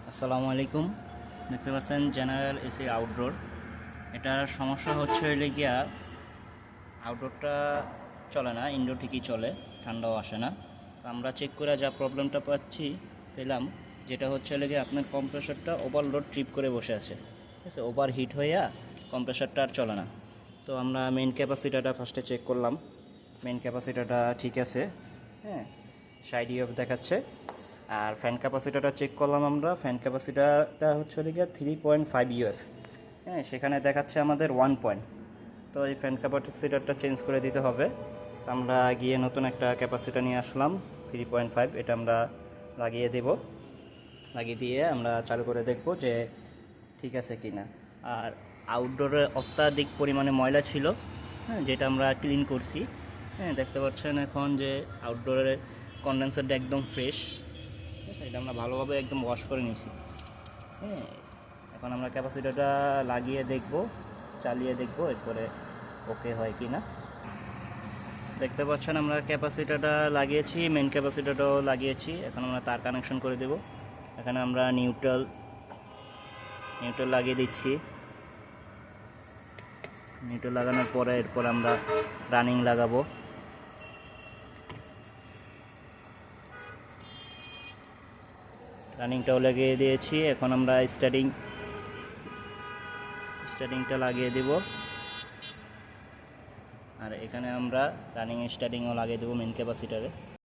আসসালামু আলাইকুম। দেখতে পাচ্ছেন জেনারেল এসি আউটডোর। এটার সমস্যা হচ্ছে হইলে গিয়া আউটডোরটা চলে না, ইনডোর ঠিকই চলে, ঠান্ডাও আসে না। তো আমরা চেক করে যা প্রবলেমটা পেলাম যেটা হচ্ছে হইলে গিয়ে আপনার কম্প্রেসরটা ওভারলোড ট্রিপ করে বসে আছে, ঠিক আছে, ওভার হিট হইয়া কম্প্রেসরটা আর চলে না। তো আমরা মেইন ক্যাপাসিটারটা ফার্স্টে চেক করলাম, মেইন ক্যাপাসিটারটা ঠিক আছে, হ্যাঁ, 60 ইউএফ দেখাচ্ছে। আর ফ্যান ক্যাপাসিটারটা চেক করলাম আমরা, ফ্যান ক্যাপাসিটারটা হচ্ছে গিয়ে 3.5 ইউএফ, হ্যাঁ, সেখানে দেখাচ্ছে আমাদের 1 পয়েন্ট। তো এই ফ্যান ক্যাপাসিটারটা চেঞ্জ করে দিতে হবে। তো আমরা গিয়ে নতুন একটা ক্যাপাসিটার নিয়ে আসলাম 3.5, এটা আমরা লাগিয়ে দেব। লাগিয়ে দিয়ে আমরা চালু করে দেখব যে ঠিক আছে কি না। আর আউটডোরে অত্যাধিক পরিমাণে ময়লা ছিল, হ্যাঁ, যেটা আমরা ক্লিন করছি। হ্যাঁ, দেখতে পাচ্ছেন এখন যে আউটডোরের কন্ডেন্সারটা একদম ফ্রেশ, ঠিক আছে, এটা আমরা ভালোভাবে একদম ওয়াশ করে নিছি। হ্যাঁ, এখন আমরা ক্যাপাসিটারটা লাগিয়ে দেখব, চালিয়ে দেখব, এরপরে ওকে হয় কি না। দেখতে পাচ্ছেন আমরা ক্যাপাসিটারটা লাগিয়েছি, মেন ক্যাপাসিটারটাও লাগিয়েছি। এখন আমরা তার কানেকশন করে দেব। এখানে আমরা নিউট্রাল লাগিয়ে দিচ্ছি। নিউট্রাল লাগানোর পরে এরপর আমরা রানিং লাগাবো। রানিংটাও লাগিয়ে দিয়েছি। এখন আমরা স্টার্টিংটা লাগিয়ে দেব। আর এখানে আমরা রানিং স্টার্টিংও লাগিয়ে দেবো মেন ক্যাপাসিটারে।